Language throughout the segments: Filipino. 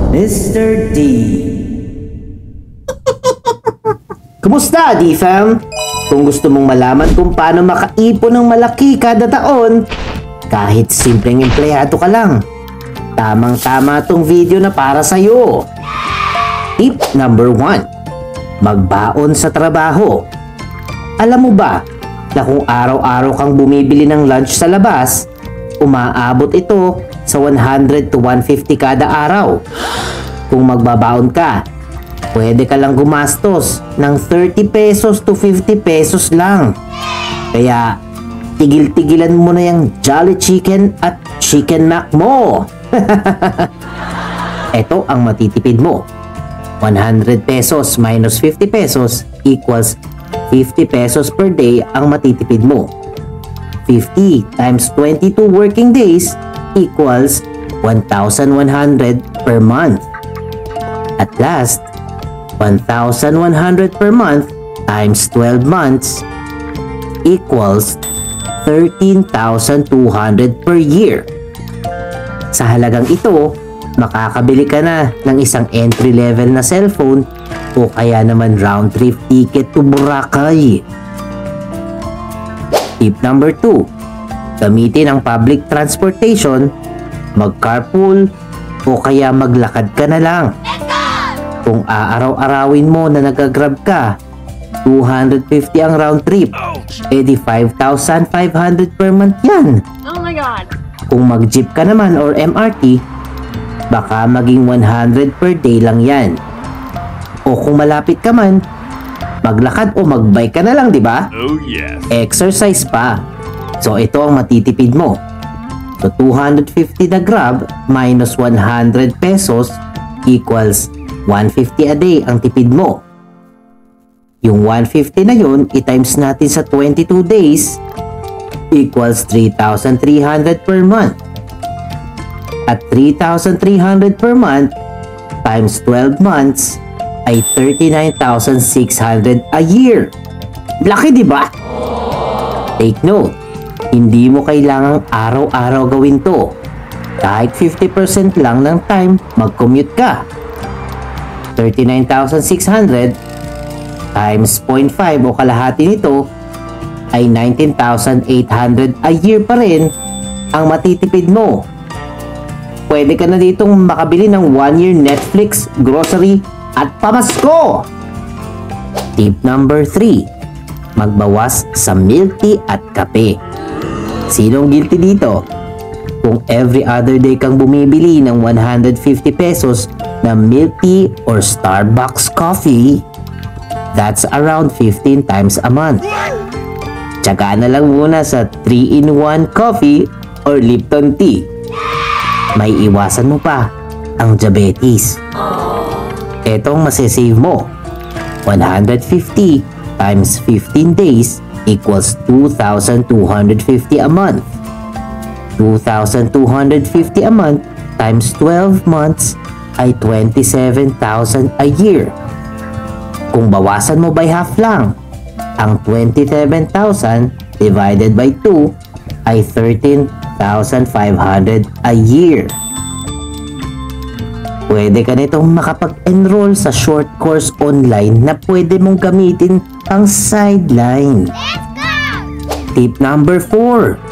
Mr. D. Kumusta, D-Fam? Kung gusto mong malaman kung paano makaipon ng malaki kada taon, kahit simpleng empleyado ka lang, tamang-tama tong video na para sa'yo. Tip number 1. Magbaon sa trabaho. Alam mo ba na kung araw-araw kang bumibili ng lunch sa labas, umaabot ito sa 100 to 150 kada araw. Kung magbabaon ka, pwede ka lang gumastos ng 30 pesos to 50 pesos lang. Kaya tigil-tigilan mo na yung Jolly Chicken at Chicken Mac mo. Ito ang matitipid mo. 100 pesos minus 50 pesos equals 50 pesos per day ang matitipid mo. 50 times 22 working days equals 1,100 per month. At last, 1,100 per month times 12 months equals 13,200 per year. Sa halagang ito, makakabili ka na ng isang entry-level na cellphone o kaya naman round-trip ticket to Boracay. Tip number 2. Gamitin ang public transportation, mag-carpool o kaya maglakad ka na lang. Kung aaraw-arawin mo na nag-grab ka, 250 ang round trip, edi 5,500 per month yan. Oh my God! Kung mag-jeep ka naman or MRT, baka maging 100 per day lang yan. O kung malapit ka man, maglakad o magbike ka na lang, di ba? Oh yes. Exercise pa. So ito ang matitipid mo. So 250 na grab minus 100 pesos equals 150 a day ang tipid mo. Yung 150 na yun, i-times natin sa 22 days equals 3,300 per month. At 3,300 per month times 12 months ay 39,600 a year. Laki, di ba? Take note, hindi mo kailangang araw-araw gawin to. Kahit 50% lang ng time, mag-commute ka. 39,600 times 0.5 o kalahati nito ay 19,800 a year pa rin ang matitipid mo. Pwede ka na ditong makabili ng 1-year Netflix, grocery at pamasko. Tip number 3. Magbawas sa milk tea at kape. Sinong guilty dito? Kung every other day kang bumibili ng 150 pesos na milk tea or Starbucks coffee, that's around 15 times a month. Tsaka na lang muna sa 3-in-1 coffee or Lipton tea. May iwasan mo pa ang diabetes. Etong masisave mo. 150 times 15 days equals 2,250 a month. 2,250 a month times 12 months ay 27,000 a year. Kung bawasan mo by half lang, ang 27,000 divided by 2 ay 13,500 a year. Pwede ka nitong makapag-enroll sa short course online na pwede mong gamitin pang sideline. Tip number 4.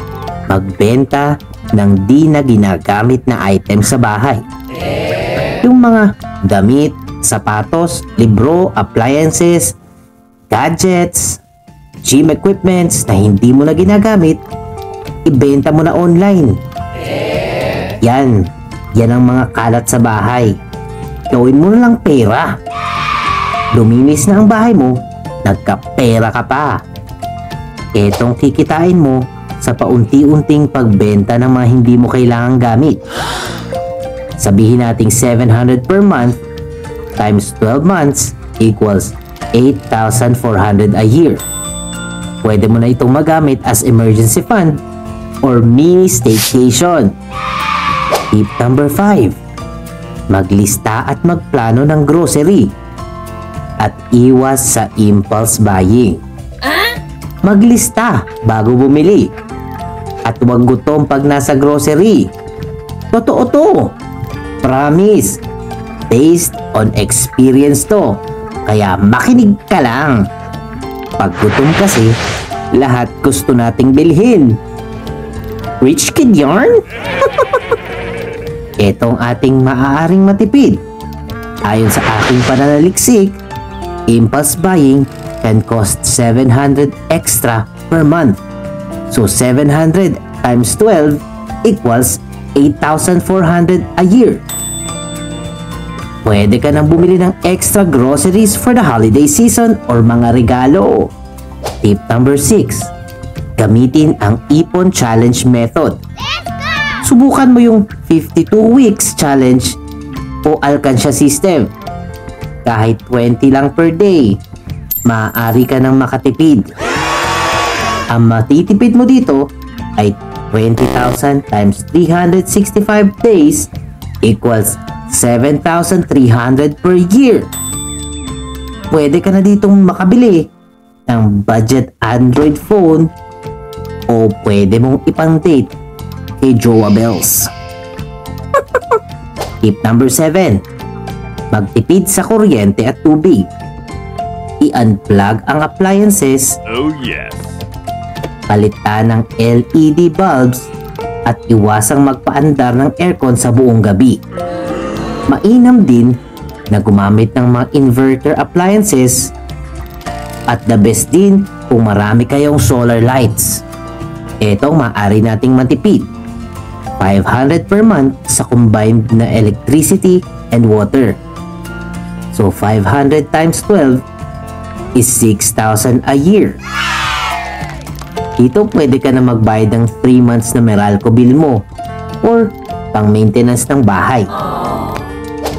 Magbenta ng di na ginagamit na item sa bahay. Yung mga damit, sapatos, libro, appliances, gadgets, gym equipments na hindi mo na ginagamit, ibenta mo na online. Yan ang mga kalat sa bahay. Gawin mo na lang pera. Luminis na ang bahay mo, nagkapera ka pa. Etong kikitain mo sa paunti-unting pagbenta ng mga hindi mo kailangang gamit. Sabihin nating 700 per month times 12 months equals 8,400 a year. Pwede mo na itong magamit as emergency fund or mini staycation. Tip number 5. Maglista at magplano ng grocery at iwas sa impulse buying. Maglista bago bumili at huwag gutom pag nasa grocery. Totoo to. Promise. Based on experience to, kaya makinig ka lang. Pag gutom kasi, lahat gusto nating bilhin. Rich kid yarn? Etong ating maaaring matipid. Ayon sa aking pananaliksik, impulse buying can cost 700 extra per month. So 700 times 12 equals 8,400 a year. Pwede ka nang bumili ng extra groceries for the holiday season or mga regalo. Tip number 6. Gamitin ang Ipon Challenge method. Subukan mo yung 52 weeks challenge o alkansya system. Kahit 20 lang per day, maaari ka nang makatipid. Ang matitipid mo dito ay 20,000 times 365 days equals 7,300 per year. Pwede ka na ditong makabili ng budget Android phone o pwede mong ipang-date kay Jowa Bells. Tip number 7. Magtipid sa kuryente at tubig. I-unplug ang appliances. Oh yes. Palitan ng LED bulbs at iwasang magpaandar ng aircon sa buong gabi. Mainam din na gumamit ng mga inverter appliances at the best din kung marami kayong solar lights. Etong maaari nating matipid. 500 per month sa combined na electricity and water. So 500 times 12 is 6,000 a year. Dito pwede ka na magbayad ng 3 months na Meralco bill mo or pang maintenance ng bahay.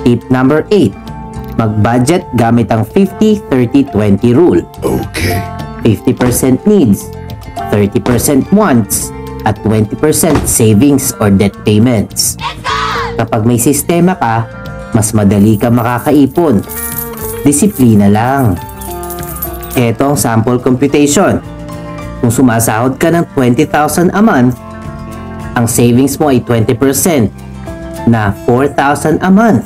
Tip number 8. Mag-budget gamit ang 50-30-20 rule. Okay. 50% needs, 30% wants, at 20% savings or debt payments. Kapag may sistema ka, mas madali ka makakaipon. Disiplina lang. Ito ang sample computation. Kung sumasahod ka ng 20,000 a month, ang savings mo ay 20% na 4,000 a month.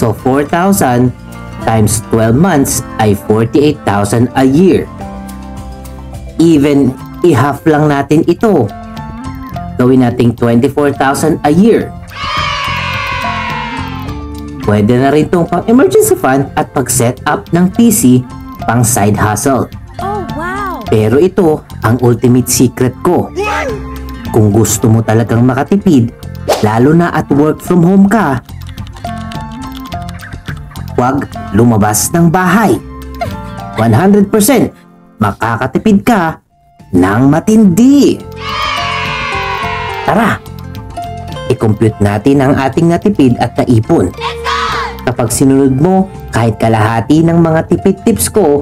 So 4,000 times 12 months ay 48,000 a year. Even i-half lang natin ito. Gawin nating 24,000 a year. Pwede na rin itong pang emergency fund at pag-set up ng PC pang side hustle. Oh, wow! Pero ito ang ultimate secret ko. Kung gusto mo talagang makatipid, lalo na at work from home ka, huwag lumabas ng bahay. 100% makakatipid ka ng matindi. Tara, i-compute natin ang ating natipid at naipon. Kapag sinunod mo kahit kalahati ng mga tipid tips ko,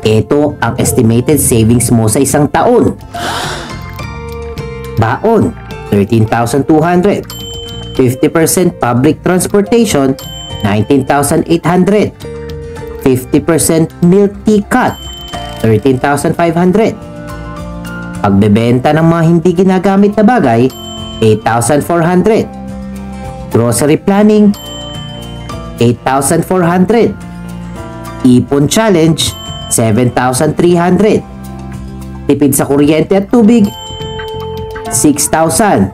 ito ang estimated savings mo sa isang taon. Baon, 13,200. 50% public transportation, 19,800. 50% milk tea cut, 13,500. Pagbebenta ng mga hindi ginagamit na bagay, 8,400. Grocery planning, 8,400. Ipon challenge, 7,300. Tipid sa kuryente at tubig, 6,000.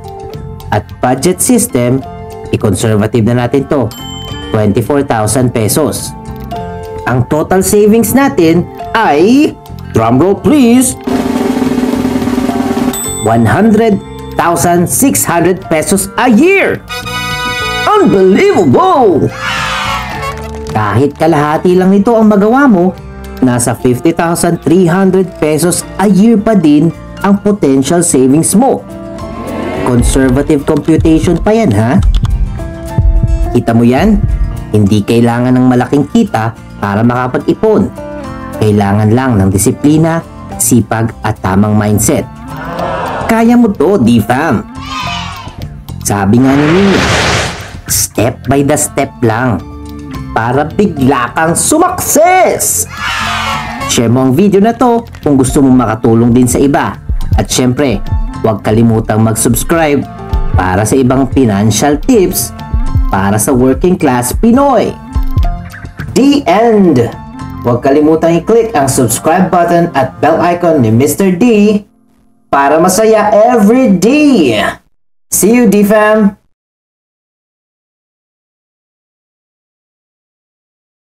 At budget system, i-conservative na natin to, 24,000 pesos. Ang total savings natin ay, drumroll please, 100,600 pesos a year! Unbelievable! Kahit kalahati lang ito ang magawa mo, nasa 50,300 pesos a year pa din ang potential savings mo. Conservative computation pa yan, ha? Kita mo yan? Hindi kailangan ng malaking kita para makapag-ipon. Kailangan lang ng disiplina, sipag at tamang mindset. Kaya mo to, D-Fam. Sabi nga ni Mia, step by the step lang para bigla kang sumakses! Share mo ang video na to kung gusto mong makatulong din sa iba. At syempre, huwag kalimutang mag-subscribe para sa ibang financial tips para sa working class Pinoy. The end! Huwag kalimutang i-click ang subscribe button at bell icon ni Mr. D para masaya every day! See you, D-Fam!